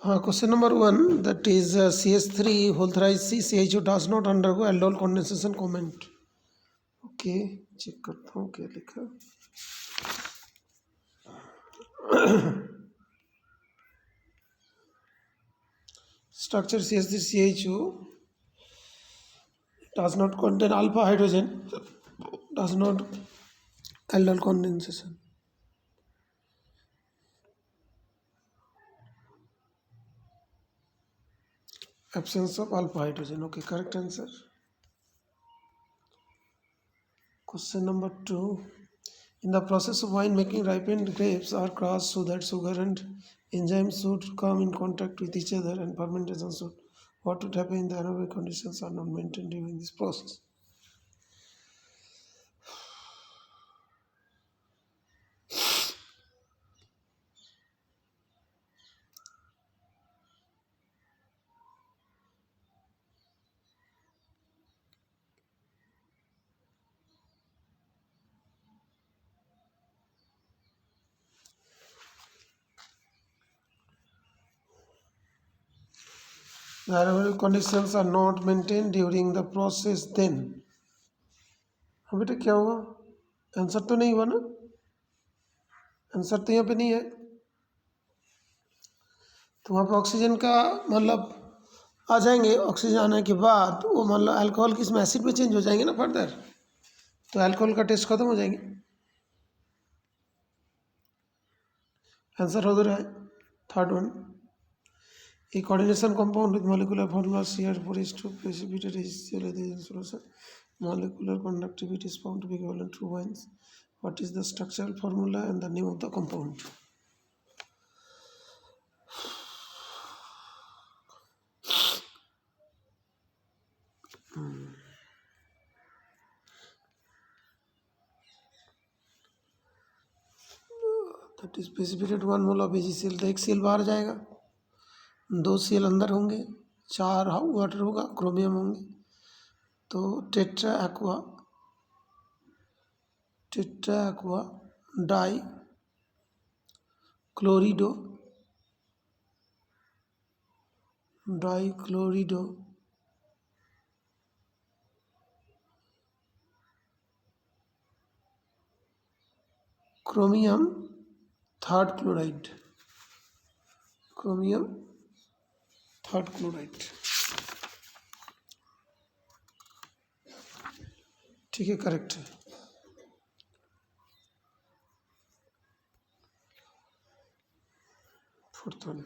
Question number 1, that is CH3 whole thrice CHO does not undergo aldol condensation comment. Okay, check करता हूँ क्या लिखा। Structure CH3CHO does not contain alpha hydrogen, does not aldol condensation. Absence of alpha hydrogen. Okay, correct answer. Question number 2. In the process of wine making, ripened grapes are crushed so that sugar and enzymes should come in contact with each other and fermentation should. What would happen if the anaerobic conditions are not maintained during this process? The anaerobic conditions are not maintained during the process, then अब बेटा क्या होगा? Answer तो नहीं हुआ ना, answer तो यहाँ पे नहीं है। तो वहाँ पे ऑक्सीजन का मतलब आ जाएंगे, ऑक्सीजन आने के बाद वो मतलब अल्कोहल किस में एसिड में चेंज हो जाएंगे ना फर्दर, तो अल्कोहल का टेस्ट खत्म हो जाएंगे। आंसर हो रहा है third one. A coordination compound with molecular formula CR4 is to precipitate HCl solution. Molecular conductivity is found to be equivalent to wines. What is the structural formula and the name of the compound? That is precipitate 1 mole of AgCl, तो एक CL बाहर जाएगा, 2 CL अंदर होंगे, 4 water होगा, chromium होंगे, तो tetra aqua di chlorido chromium third chloride, ठीक है, करेक्ट है। Fourth one,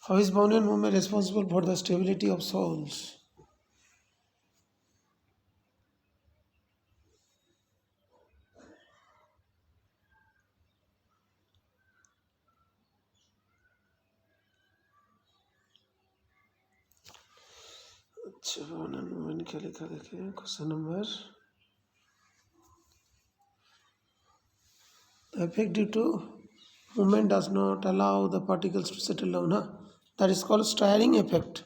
how is Brownian movement responsible for the stability of soils? अच्छा, Brownian movement क्या लिखा देखिए, question number, the effect due to movement does not allow the particles to settle down, that is called steering effect.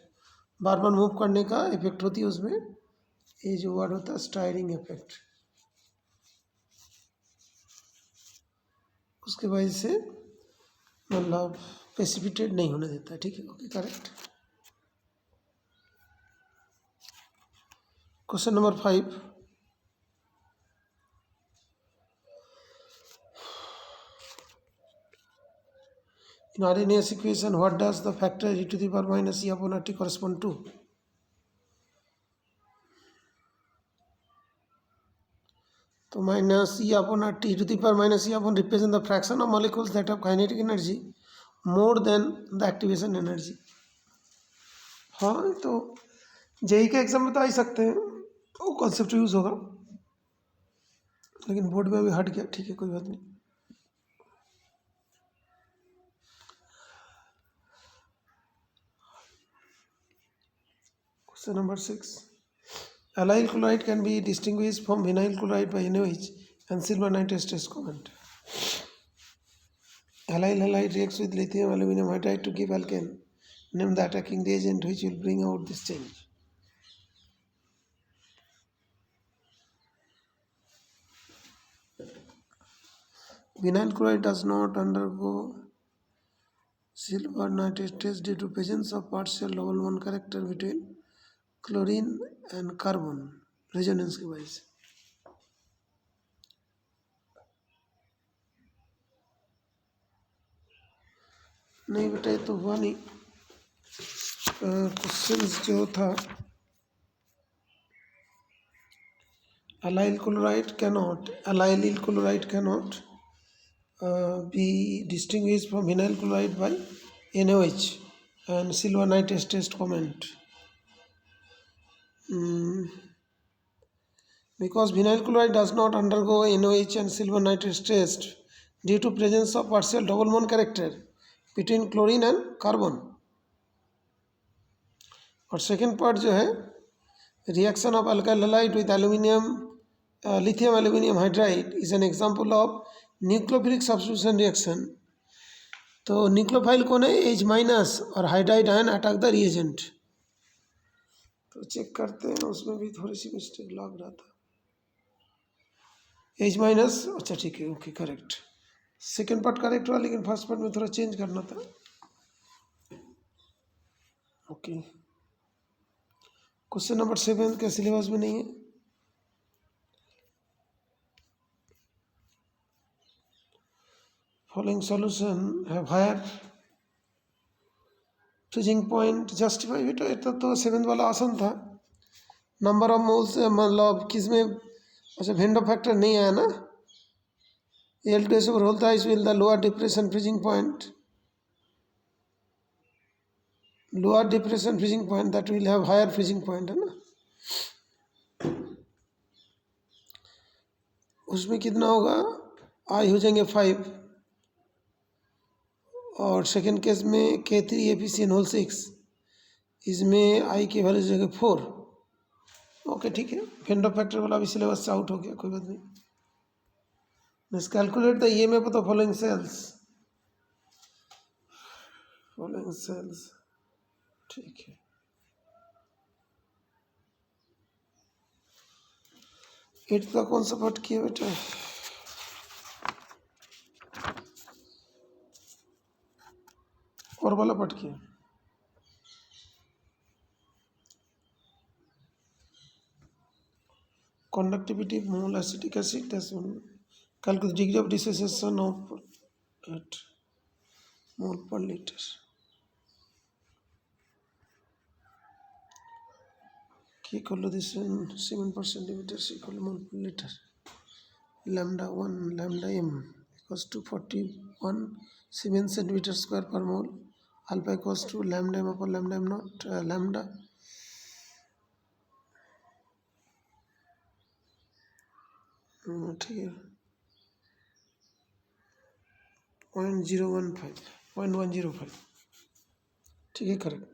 Bar bar move करने का effect होती है उसमें, ये जो वर्ड होता है स्टायरिंग इफेक्ट, उसके वजह से मतलब प्रेसिपिटेट नहीं होने देता है। ठीक है, okay, correct. Question number 5, in Arrhenius equation, what does the factor e to the power minus e upon RT correspond to? तो minus E upon R T to the power minus E upon represent the fraction of molecules that have kinetic energy more than the activation energy. हाँ, तो JEE के exam में तो आ ही सकते हैं, वो concept use होगा, लेकिन बोर्ड में भी हट गया, ठीक है, कोई बात नहीं। Question number 6, allyl chloride can be distinguished from vinyl chloride by NaOH and silver nitrate test comment. Allyl halide reacts with lithium aluminum hydride to give alkane. Name the attacking reagent which will bring out this change. Vinyl chloride does not undergo silver nitrate test due to presence of partial double bond character between chlorine and carbon resonance की वजह से। नहीं बेटा ये तो हुआ नहीं। Question जो था allyl chloride cannot be distinguished from vinyl chloride by NaOH and silver nitrate test comment. Because vinyl chloride does not undergo NaOH and silver nitrate test due to presence of partial double bond character between chlorine and carbon. और second part जो है reaction of alkyl halide with aluminium lithium aluminum hydride is an example of nucleophilic substitution reaction. तो nucleophile कौन है? H minus और hydride ion attack the reagent. तो check करते हैं, उसमें भी थोड़ी सी मिस्टेक लग रहा था। H माइनस, अच्छा ठीक है, okay correct. Second part correct हुआ, लेकिन फर्स्ट पार्ट में थोड़ा चेंज करना था। ओके, क्वेश्चन नंबर 7 के सिलेबस में नहीं है। Following solution have higher freezing point justify it। तो 7th वाला आसान था। नंबर ऑफ मोल्स मतलब किसमें, अच्छा वेंडो फैक्टर नहीं आया ना। L2S over whole thighs will the lower depression freezing point that will have higher freezing point है ना। उसमें कितना होगा, आई हो जाएंगे 5 और सेकेंड केस में K3 एफिशिएंट होल 6, इसमें आई की वैल्यू जगह 4। ओके ठीक है, वेंडो फैक्टर वाला भी सिलेबस से आउट हो गया, कोई बात नहीं। Let's calculate the EMF of the following cells। ठीक है, एट का कौन सा पार्ट किया बेटा? और वाला पार्ट किया। Conductivity of mole acetic acid, that's one. Calculate degree of dissociation of at mole per liter। K equal to this 7% centimeters equal to mole per liter। Lambda 1 lambda m equals to 41 7 centimeter square per mole। Alpha equals to lambda m upon lambda m naught lambda ठीक है 0.105 ठीक है correct.